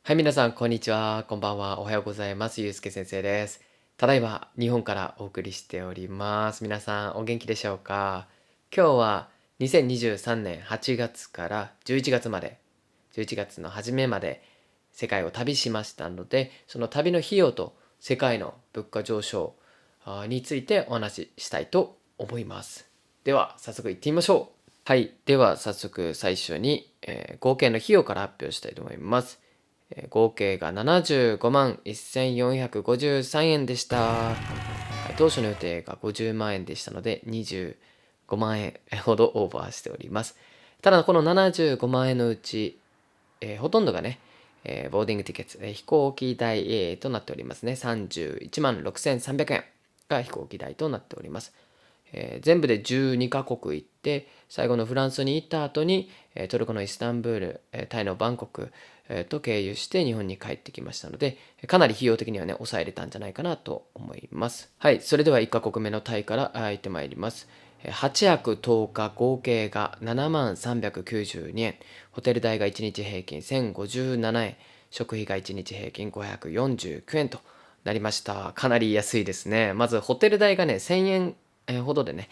はい、皆さん、こんにちは。こんばんは。おはようございます。ゆうすけ先生です。ただいま、日本からお送りしております。皆さん、お元気でしょうか？今日は2023年8月から11月まで、11月の初めまで世界を旅しましたので、その旅の費用と世界の物価上昇についてお話ししたいと思います。では、早速行ってみましょう。はい。では、早速最初に、合計の費用から発表したいと思います。合計が75万1453円でした。はい、当初の予定が50万円でしたので、25万円ほどオーバーしております。ただ、この75万円のうち、ほとんどがね、ボーディングティケット、飛行機代、となっておりますね。31万6300円が飛行機代となっております。全部で12カ国行って、最後のフランスに行った後に、トルコのイスタンブール、タイのバンコク、と経由して日本に帰ってきましたので、かなり費用的にはね、抑えれたんじゃないかなと思います。はい、それでは1カ国目のタイから行ってまいります。8泊10日合計が7万392円、ホテル代が1日平均1057円、食費が1日平均549円となりました。かなり安いですね。まずホテル代がね、1000円ほどでね、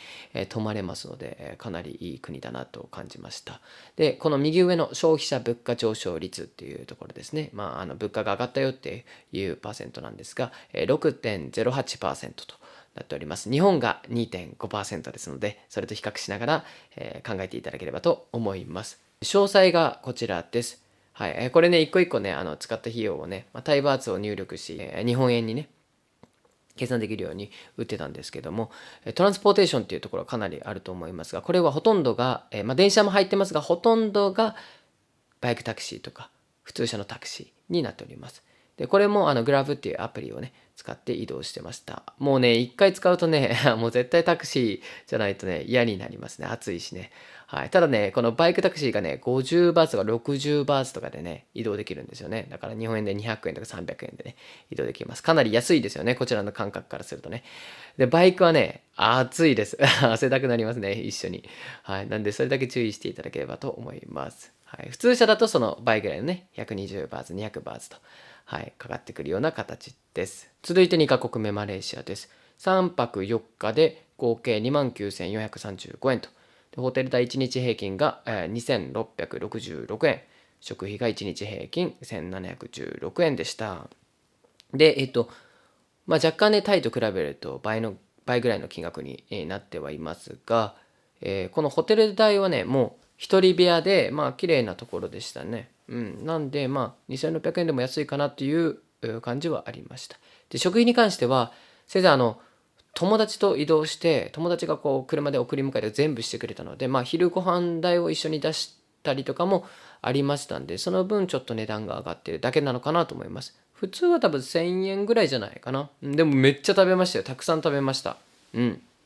泊まれますので、かなりいい国だなと感じました。で、この右上の消費者物価上昇率っていうところですね。物価が上がったよっていうパーセントなんですが、6.08% となっております。日本が 2.5% ですので、それと比較しながら、考えていただければと思います。詳細がこちらです。はい、これね、一個一個ね、使った費用をね、タイバーツを入力し、日本円にね、計算できるように打ってたんですけども、トランスポーテーションっていうところはかなりあると思いますが、これはほとんどが、電車も入ってますが、ほとんどがバイクタクシーとか普通車のタクシーになっております。で、これもグラブっていうアプリをね、使って移動してました。もうね、一回使うとね、もう絶対タクシーじゃないとね、嫌になりますね。暑いしね。はい。ただね、このバイクタクシーがね、50バーツとか60バーツとかでね、移動できるんですよね。だから日本円で200円とか300円でね、移動できます。かなり安いですよね。こちらの感覚からするとね。で、バイクはね、暑いです。汗だくなりますね、一緒に。はい。なんで、それだけ注意していただければと思います。はい。普通車だとその倍ぐらいのね、120バーツ、200バーツと、はい、かかってくるような形です。続いて2カ国目、マレーシアです。3泊4日で合計29,435円と。でホテル代1日平均が2,666円。食費が1日平均1,716円でした。で、若干ね、タイと比べると倍ぐらいの金額になってはいますが、このホテル代はね、もう一人部屋で、綺麗なところでしたね。なんで、2600円でも安いかなっていう感じはありました。で、食費に関しては、せいぜい友達と移動して、友達がこう、車で送り迎えで全部してくれたので、昼ご飯代を一緒に出したりとかもありましたんで、その分ちょっと値段が上がってるだけなのかなと思います。普通は多分1000円ぐらいじゃないかな。でもめっちゃ食べましたよ。たくさん食べました。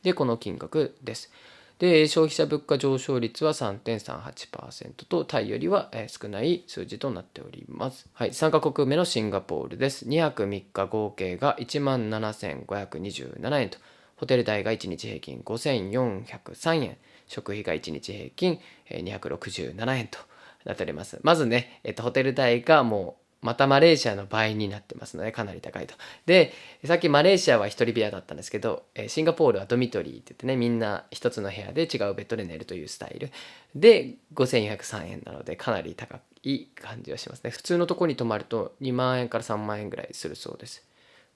で、この金額です。で、消費者物価上昇率は3.38% と、タイよりは少ない数字となっております。はい、3カ国目のシンガポールです。2泊3日合計が17,527円と、ホテル代が1日平均5,403円、食費が1日平均267円となっております。まずね、ホテル代がもうまたマレーシアの倍になってますので、かなり高いと。で、さっきマレーシアは一人部屋だったんですけど、シンガポールはドミトリーって言ってね、みんな一つの部屋で違うベッドで寝るというスタイル。で、5403円なので、かなり高い感じはしますね。普通のとこに泊まると2万円から3万円ぐらいするそうです。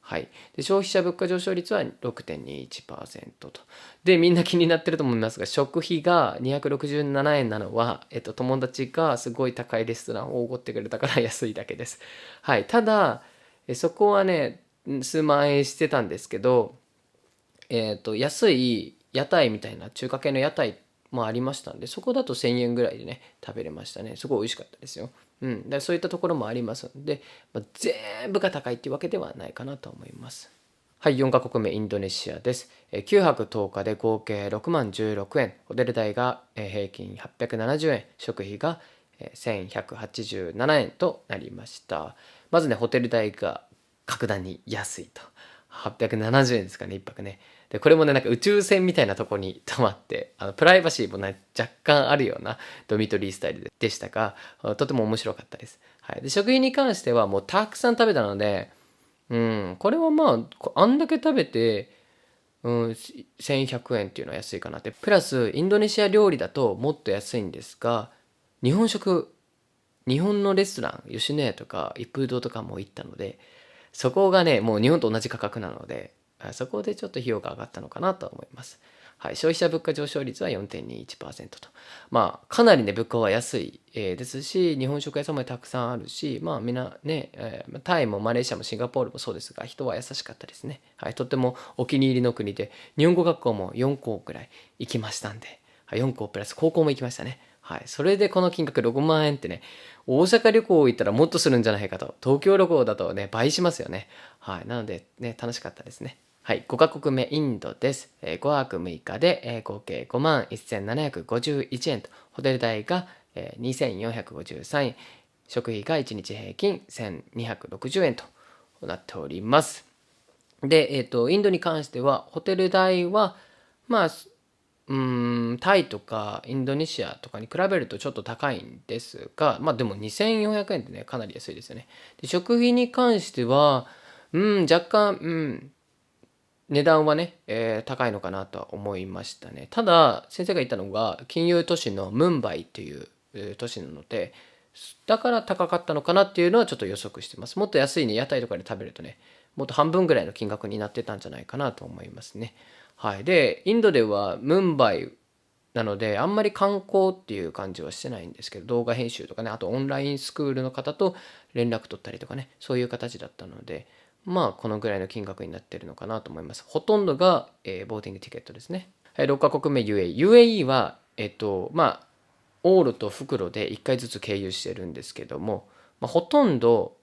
はい。で、消費者物価上昇率は6.21% と。で、みんな気になってると思いますが、食費が267円なのは、友達がすごい高いレストランをおごってくれたから安いだけです。はい。ただ、そこはね、数万円してたんですけど、安い屋台みたいな中華系の屋台もありましたんで、そこだと1000円ぐらいでね、食べれましたね。すごい美味しかったですよ。でそういったところもありますので、全部が高いっていうわけではないかなと思います。はい、4カ国目インドネシアです。9泊10日で合計6万16円、ホテル代が平均870円、食費が1187円となりました。まずね、ホテル代が格段に安いと。870円ですかね、一泊ね。で、これもね、なんか宇宙船みたいなとこに泊まって、プライバシーもね、若干あるようなドミトリースタイルでしたが、とても面白かったです。はい。で、食費に関してはもうたくさん食べたので、これはまあ、あんだけ食べて、1100円っていうのは安いかなって。プラス、インドネシア料理だともっと安いんですが、日本食、日本のレストラン、吉野家とか一風堂とかも行ったので、そこがね、もう日本と同じ価格なので、そこでちょっと費用が上がったのかなと思います。はい、消費者物価上昇率は4.21%と。まあ、かなりね、物価は安い、ですし、日本食屋さんもたくさんあるし、まあ、みんなね、タイもマレーシアもシンガポールもそうですが、人は優しかったですね。はい、とってもお気に入りの国で、日本語学校も4校くらい行きましたんで、はい、4校プラス高校も行きましたね。はい、それでこの金額6万円ってね、大阪旅行行ったらもっとするんじゃないかと。東京旅行だとね、倍しますよね。はい。なのでね、楽しかったですね。はい。5カ国目、インドです。5泊6日で、合計5万1751円と、ホテル代が、2453円、食費が1日平均1260円となっております。で、インドに関しては、ホテル代は、まあ、タイとかインドネシアとかに比べるとちょっと高いんですが、まあでも2400円ってね、かなり安いですよね。で、食費に関しては、若干、値段はね、高いのかなとは思いましたね。ただ、先生が言ったのが、金融都市のムンバイっていう都市なので、だから高かったのかなっていうのはちょっと予測してます。もっと安いね、屋台とかで食べるとね、もっと半分ぐらいの金額になってたんじゃないかなと思いますね。はい。で、インドではムンバイなので、あんまり観光っていう感じはしてないんですけど、動画編集とかね、あとオンラインスクールの方と連絡取ったりとかね、そういう形だったので、まあ、このぐらいの金額になってるのかなと思います。ほとんどが、ボーティングティケットですね。はい、6カ国目 UAE。UAE は、まあ、オールと袋で1回ずつ経由してるんですけども、まあ、ほとんど、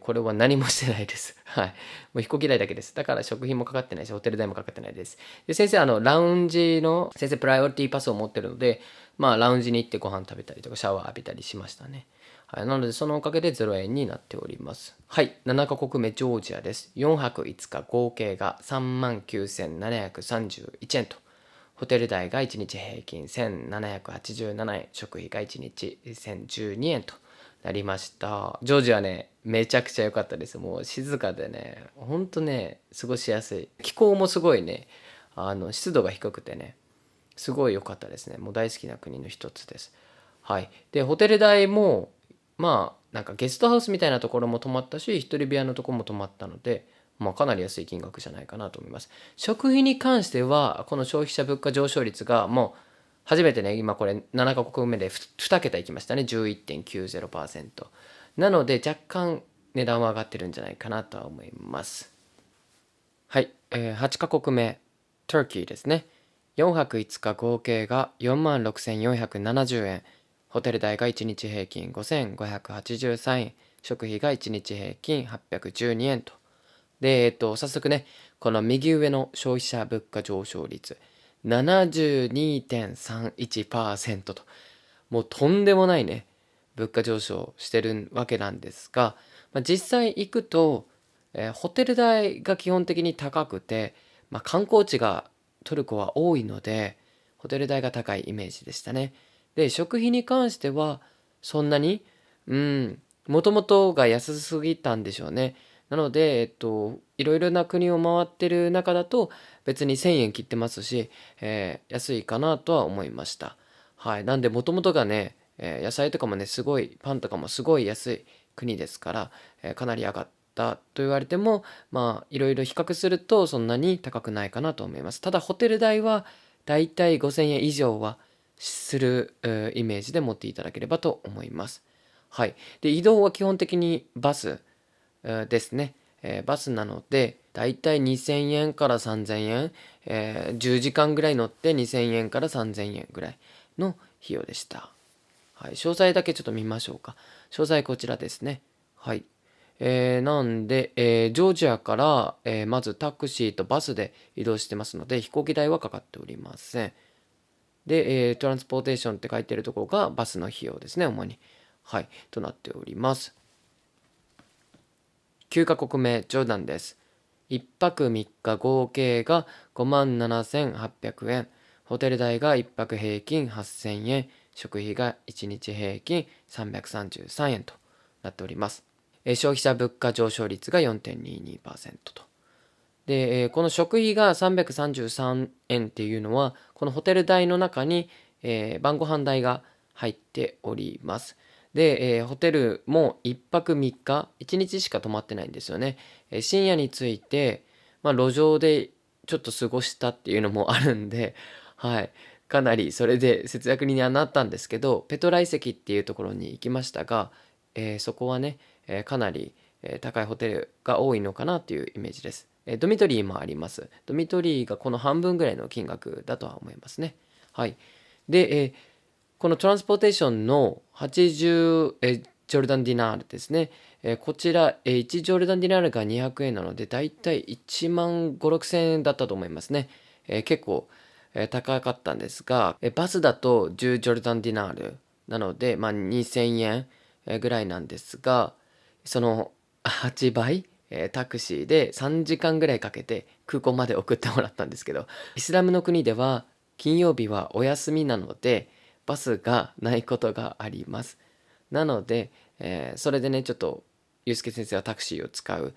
これは何もしてないです。はい。もう飛行機代だけです。だから食費もかかってないし、ホテル代もかかってないです。で、先生、ラウンジの、先生、プライオリティパスを持ってるので、まあ、ラウンジに行ってご飯食べたりとか、シャワー浴びたりしましたね。はい。なので、そのおかげで0円になっております。はい。7カ国目、ジョージアです。4泊5日合計が39,731円と。ホテル代が1日平均1787円、食費が1日1012円となりました。ジョージアね、めちゃくちゃ良かったです。もう静かでね、ほんとね、過ごしやすい。気候もすごいね、湿度が低くてね、すごい良かったですね。もう大好きな国の一つです。はい。で、ホテル代も、まあ、なんかゲストハウスみたいなところも泊まったし、一人部屋のところも泊まったので、まあ、かなり安い金額じゃないかなと思います。食費に関しては、この消費者物価上昇率がもう、初めてね、今これ7カ国目で2桁いきましたね。11.90%。なので、若干値段は上がってるんじゃないかなとは思います。はい。8カ国目、Turkey ですね。4泊5日合計が46,470円。ホテル代が1日平均5,583円。食費が1日平均812円と。で、早速ね、この右上の消費者物価上昇率、72.31% と、もうとんでもないね、物価上昇してるわけなんですが、実際行くと、ホテル代が基本的に高くて、観光地がトルコは多いので、ホテル代が高いイメージでしたね。で、食費に関しては、そんなに、もともとが安すぎたんでしょうね。なので、いろいろな国を回ってる中だと、別に1000円切ってますし、安いかなとは思いました。はい。なんで、もともとがね、野菜とかもね、すごい、パンとかもすごい安い国ですから、かなり上がったと言われても、まあ、いろいろ比較すると、そんなに高くないかなと思います。ただ、ホテル代は、だいたい5000円以上はする、イメージで持っていただければと思います。はい。で、移動は基本的にバス、ですね。バスなので、だいたい2000円から3000円、10時間ぐらい乗って2000円から3000円ぐらいの費用でした。はい。詳細だけちょっと見ましょうか。詳細こちらですね。はい。なんで、ジョージアから、まずタクシーとバスで移動してますので、飛行機代はかかっておりません。で、トランスポーテーションって書いてるところがバスの費用ですね、主に。はい。となっております。9カ国目、ジョーダンです。1泊3日合計が57,800円。ホテル代が1泊平均8,000円。食費が1日平均333円となっております。消費者物価上昇率が 4.22% と。で、この食費が333円っていうのは、このホテル代の中に、晩ご飯代が入っております。で、ホテルも1泊3日、1日しか泊まってないんですよね。深夜に着いて、路上でちょっと過ごしたっていうのもあるんで、はい、かなりそれで節約にはなったんですけど、ペトラ遺跡っていうところに行きましたが、そこはね、かなり高いホテルが多いのかなというイメージです。ドミトリーもあります。ドミトリーがこの半分ぐらいの金額だとは思いますね。はい。で、このトランスポーテーションの80ジョルダンディナールですね。こちら、1ジョルダンディナールが200円なので、だいたい1万5、6千円だったと思いますね。結構、高かったんですが、バスだと10ジョルダンディナールなので、2000円ぐらいなんですが、その8倍、タクシーで3時間ぐらいかけて空港まで送ってもらったんですけど、イスラムの国では金曜日はお休みなので、バスがないことがあります。なので、それでね、ちょっと、ゆうすけ先生はタクシーを使う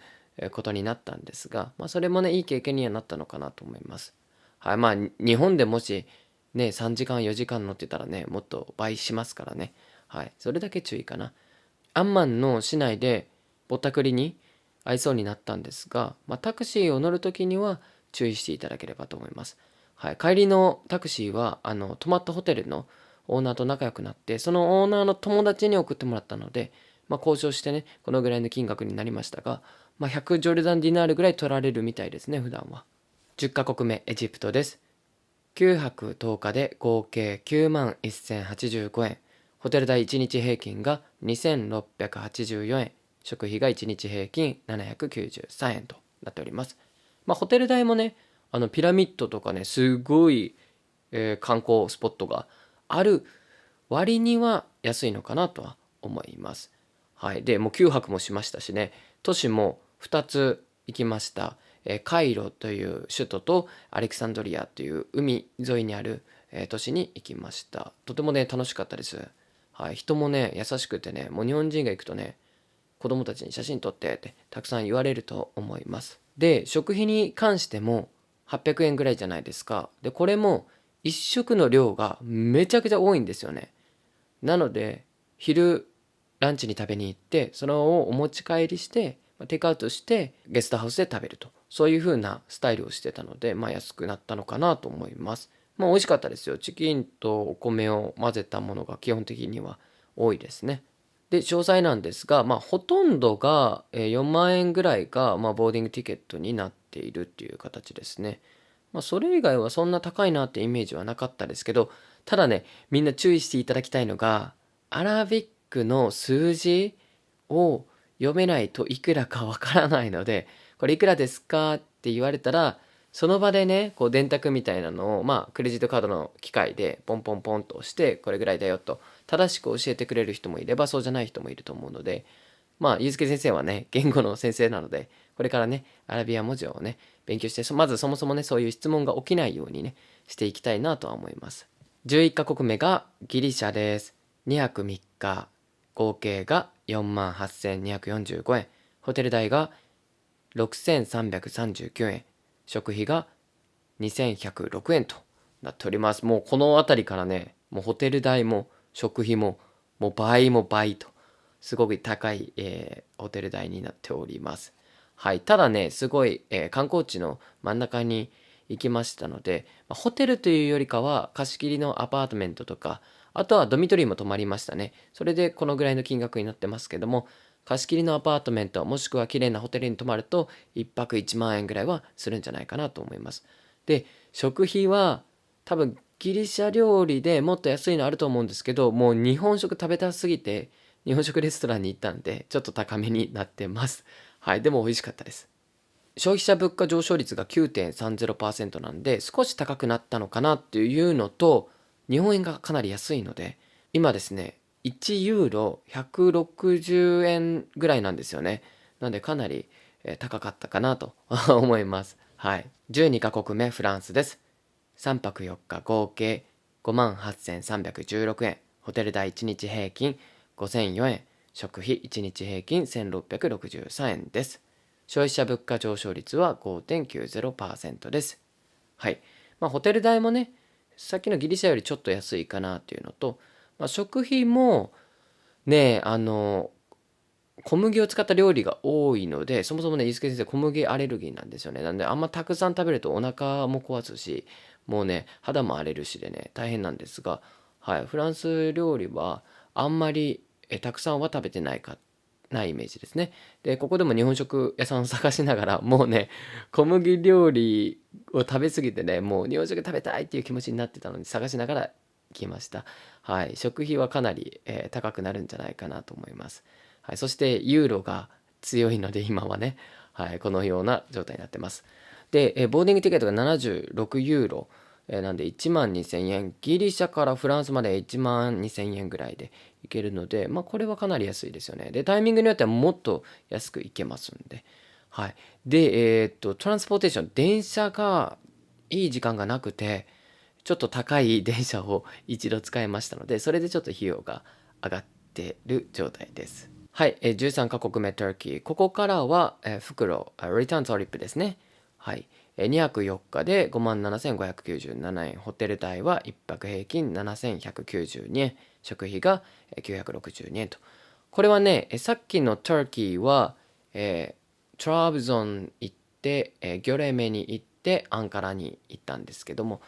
ことになったんですが、それもね、いい経験にはなったのかなと思います。はい、日本でもし、ね、3時間、4時間乗ってたらね、もっと倍しますからね。はい、それだけ注意かな。アンマンの市内でぼったくりに遭いそうになったんですが、タクシーを乗るときには注意していただければと思います。はい、帰りのタクシーは泊まったホテルのオーナーと仲良くなって、そのオーナーの友達に送ってもらったので、交渉してね、このぐらいの金額になりましたが、100ジョルダンディナールぐらい取られるみたいですね、普段は。10カ国目、エジプトです。9泊10日で合計9万1085円。ホテル代1日平均が2684円。食費が1日平均793円となっております。ホテル代もね、ピラミッドとかね、すごい、観光スポットがある割には安いのかなとは思います。はい。で、もう9泊もしましたしね、都市も2つ行きました。カイロという首都とアレクサンドリアという海沿いにある、都市に行きました。とてもね、楽しかったです。はい。人もね、優しくてね、もう日本人が行くとね、子供たちに写真撮ってってたくさん言われると思います。で、食費に関しても800円ぐらいじゃないですか。で、これも1食の量がめちゃくちゃ多いんですよね。なので、昼ランチに食べに行って、それをお持ち帰りして、テイクアウトしてゲストハウスで食べると。そういう風なスタイルをしてたので、安くなったのかなと思います。美味しかったですよ。チキンとお米を混ぜたものが基本的には多いですね。で、詳細なんですが、ほとんどが4万円ぐらいが、ボーディングティケットになっているっていう形ですね。それ以外はそんな高いなってイメージはなかったですけど、ただね、みんな注意していただきたいのが、アラビックの数字を読めないといくらかわからないので、これいくらですかって言われたら、その場でね、こう電卓みたいなのを、クレジットカードの機械でポンポンポンと押して、これぐらいだよと、正しく教えてくれる人もいれば、そうじゃない人もいると思うので、ゆうすけ先生はね、言語の先生なので、これからね、アラビア文字をね、勉強して、まずそもそもね、そういう質問が起きないようにね、していきたいなとは思います。11カ国目がギリシャです。2泊3日、合計が48,245円。ホテル代が6,339円。食費が2,106円となっております。もうこの辺りからね、もうホテル代も食費ももう倍も倍と、すごく高い、ホテル代になっております。はい。ただね、すごい、観光地の真ん中に行きましたので、ホテルというよりかは貸し切りのアパートメントとか、あとはドミトリーも泊まりましたね。それでこのぐらいの金額になってますけども、貸し切りのアパートメントもしくは綺麗なホテルに泊まると1泊1万円ぐらいはするんじゃないかなと思います。で、食費は多分ギリシャ料理でもっと安いのあると思うんですけど、もう日本食食べたすぎて日本食レストランに行ったんでちょっと高めになってます。はい、でも美味しかったです。消費者物価上昇率が 9.30% なんで少し高くなったのかなっていうのと、日本円がかなり安いので、今ですね、1ユーロ160円ぐらいなんですよね。なんでかなり高かったかなと思います。はい。12カ国目フランスです。3泊4日合計58,316円。ホテル代1日平均5,004円。食費1日平均1663円です。消費者物価上昇率は 5.90% です。はい。ホテル代もね、さっきのギリシャよりちょっと安いかなっていうのと、食費もね、小麦を使った料理が多いので、そもそもね、飯塚先生、小麦アレルギーなんですよね。なんで、あんまたくさん食べるとお腹も壊すし、もうね、肌も荒れるしでね、大変なんですが、はい、フランス料理はあんまりたくさんは食べてないイメージですね。で、ここでも日本食屋さんを探しながら、もうね、小麦料理を食べ過ぎてね、もう日本食食べたいっていう気持ちになってたのに探しながら来ました。はい、食費はかなり、高くなるんじゃないかなと思います。はい、そしてユーロが強いので今はね、はい、このような状態になってます。で、ボーディングティケットが76ユーロ、なんで1万2000円、ギリシャからフランスまで1万2000円ぐらいで行けるので、これはかなり安いですよね。で、タイミングによってはもっと安く行けますんで。はい。で、トランスポーテーション、電車がいい時間がなくて、ちょっと高い電車を一度使いましたので、それでちょっと費用が上がってる状態です。はい、13カ国目、トルキー。ここからは、袋、リターントリップですね。はい。2泊4日で57,597円。ホテル代は1泊平均7,192円。食費が962円と。これはね、さっきのトルキーは、トラブゾン行って、ギョレメに行って、アンカラに行ったんですけども、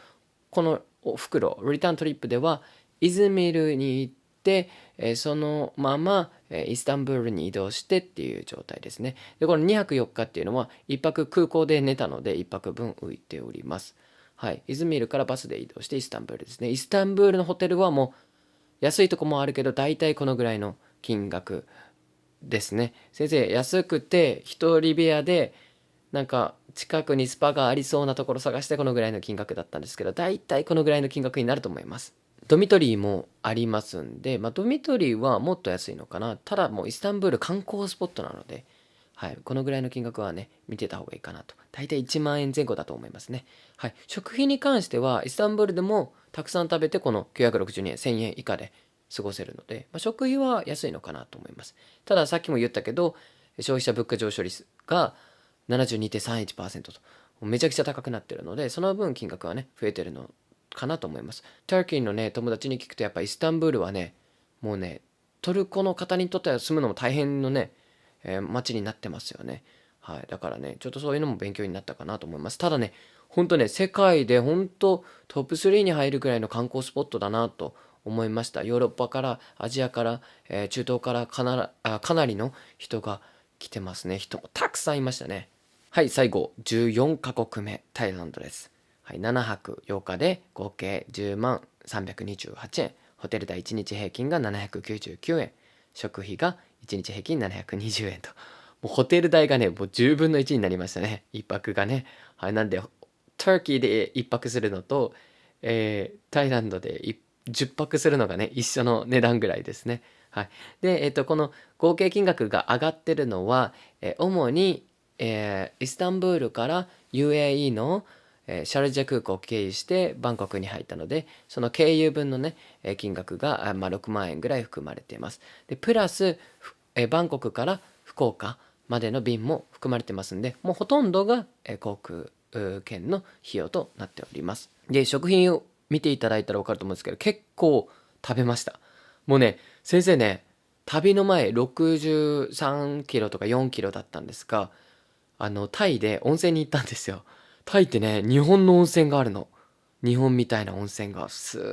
この袋、リターントリップでは、イズミルに行って、そのまま、イスタンブールに移動してっていう状態ですね。で、この2泊4日っていうのは、1泊空港で寝たので、1泊分浮いております。はい。イズミルからバスで移動してイスタンブールですね。イスタンブールのホテルはもう、安いとこもあるけど、大体このぐらいの金額ですね。先生、安くて、一人部屋で、なんか近くにスパがありそうなところ探してこのぐらいの金額だったんですけど、大体このぐらいの金額になると思います。ドミトリーもありますんで、ドミトリーはもっと安いのかな。ただもうイスタンブール観光スポットなので、はい、このぐらいの金額はね、見てた方がいいかなと。大体1万円前後だと思いますね。はい、食費に関しては、イスタンブールでもたくさん食べて、この962円、1000円以下で過ごせるので、食費は安いのかなと思います。たださっきも言ったけど、消費者物価上昇率が72.31% と、めちゃくちゃ高くなってるので、その分金額はね、増えてるのかなと思います。ターキーのね、友達に聞くと、やっぱイスタンブールはね、もうね、トルコの方にとっては住むのも大変のね、街になってますよね。はい。だからね、ちょっとそういうのも勉強になったかなと思います。ただね、ほんとね、世界で本当トップ3に入るくらいの観光スポットだなと思いました。ヨーロッパから、アジアから、中東からかなりの人が来てますね。人もたくさんいましたね。はい、最後、14カ国目、タイランドです。はい、7泊8日で合計10万328円。ホテル代1日平均が799円。食費が1日平均720円と。もうホテル代がね、もう10分の1になりましたね。1泊がね。はい、なんで、ターキーで1泊するのと、タイランドで10泊するのがね、一緒の値段ぐらいですね。はい。で、この合計金額が上がってるのは、主に、イスタンブールから UAE の、シャルジャ空港を経由してバンコクに入ったので、その経由分のね、金額が、6万円ぐらい含まれています。で、プラス、バンコクから福岡までの便も含まれてますんで、もうほとんどが、航空券の費用となっております。で、食品を見ていただいたら分かると思うんですけど、結構食べました。もうね、先生ね、旅の前63キロとか4キロだったんですが、タイで温泉に行ったんですよ。タイってね、日本の温泉があるの。日本みたいな温泉がすっ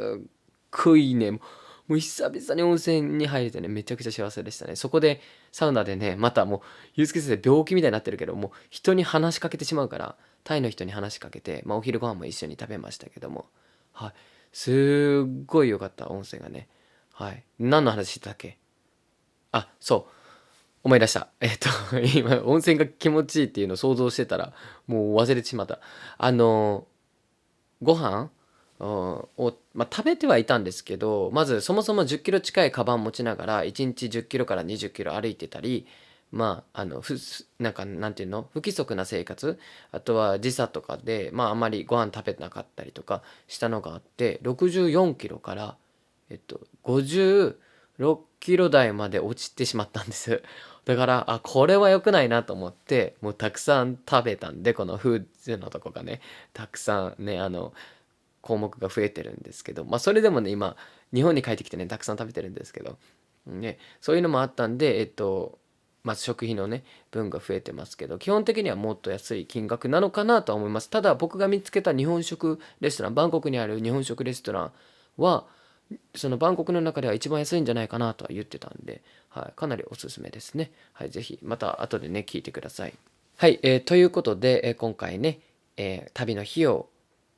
ごいね、もう久々に温泉に入れてね、めちゃくちゃ幸せでしたね。そこでサウナでね、またもう、ゆうすけ先生病気みたいになってるけど、もう人に話しかけてしまうから、タイの人に話しかけて、お昼ご飯も一緒に食べましたけども、はい。すっごい良かった温泉がね。はい。何の話してたっけ？あ、そう。思い出した。今、温泉が気持ちいいっていうのを想像してたら、もう忘れてしまった。あの、ご飯を、食べてはいたんですけど、まずそもそも10キロ近いカバン持ちながら、1日10キロから20キロ歩いてたり、なんか、なんていうの不規則な生活、あとは時差とかで、あんまりご飯食べなかったりとかしたのがあって、64キロから、50、6キロ台まで落ちてしまったんです。だから、これは良くないなと思って、もうたくさん食べたんで、このフーズのとこがね、たくさんね、項目が増えてるんですけど、それでもね、今、日本に帰ってきてね、たくさん食べてるんですけど、ね、そういうのもあったんで、食費のね、分が増えてますけど、基本的にはもっと安い金額なのかなとは思います。ただ、僕が見つけた日本食レストラン、バンコクにある日本食レストランは、そのバンコクの中では一番安いんじゃないかなとは言ってたんで、はい、かなりおすすめですね。はい、ぜひ、また後でね、聞いてください。はい、ということで、今回ね、旅の費用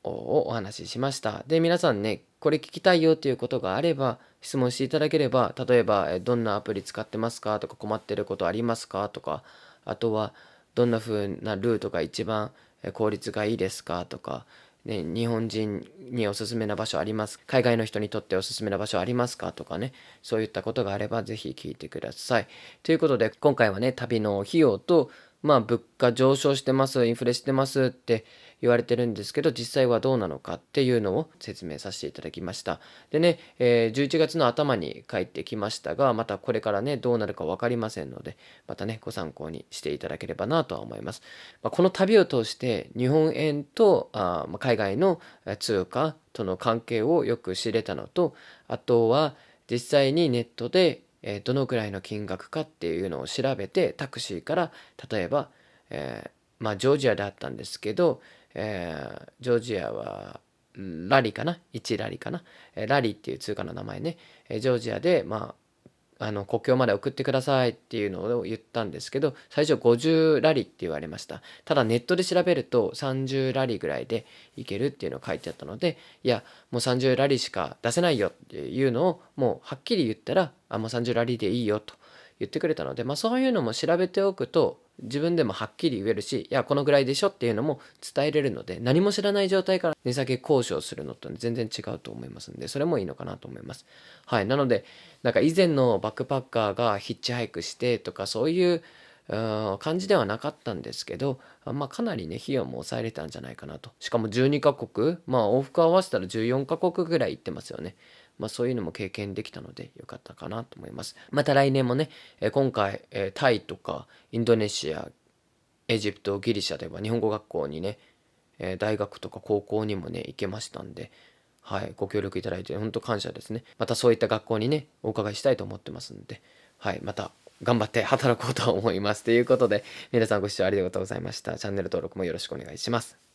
をお話ししました。で、皆さんね、これ聞きたいよっていうことがあれば、質問していただければ、例えば、どんなアプリ使ってますかとか、困ってることありますかとか、あとは、どんな風なルートが一番効率がいいですかとか、ね、日本人におすすめな場所あります海外の人にとっておすすめな場所ありますかとかね、そういったことがあればぜひ聞いてください。ということで、今回はね、旅の費用と、物価上昇してます、インフレしてますって言われてるんですけど、実際はどうなのかっていうのを説明させていただきました。でね、11月の頭に帰ってきましたが、またこれからね、どうなるか分かりませんので、またね、ご参考にしていただければなとは思います。この旅を通して日本円と海外の通貨との関係をよく知れたのと、あとは実際にネットでどのくらいの金額かっていうのを調べて、タクシーから例えば、ジョージアであったんですけど、ジョージアはラリかな、1ラリかな、ラリっていう通貨の名前ね、ジョージアで国境まで送ってくださいっていうのを言ったんですけど、最初50ラリって言われました。ただネットで調べると30ラリぐらいでいけるっていうのが書いてあったので、いや、もう30ラリしか出せないよっていうのをもうはっきり言ったら、もう30ラリでいいよと言ってくれたので、そういうのも調べておくと自分でもはっきり言えるし、いや、このぐらいでしょっていうのも伝えれるので、何も知らない状態から値下げ交渉するのと全然違うと思いますんで、それもいいのかなと思います。はい。なので、なんか以前のバックパッカーがヒッチハイクしてとかそういう感じではなかったんですけど、かなりね、費用も抑えれたんじゃないかなと。しかも12カ国、往復合わせたら14カ国ぐらい行ってますよね。そういうのも経験できたのでよかったかなと思います。また来年もね、今回、タイとかインドネシア、エジプト、ギリシャでは日本語学校にね、大学とか高校にもね、行けましたんで、はい、ご協力いただいて本当感謝ですね。またそういった学校にね、お伺いしたいと思ってますんで、はい、また頑張って働こうと思います。ということで、皆さんご視聴ありがとうございました。チャンネル登録もよろしくお願いします。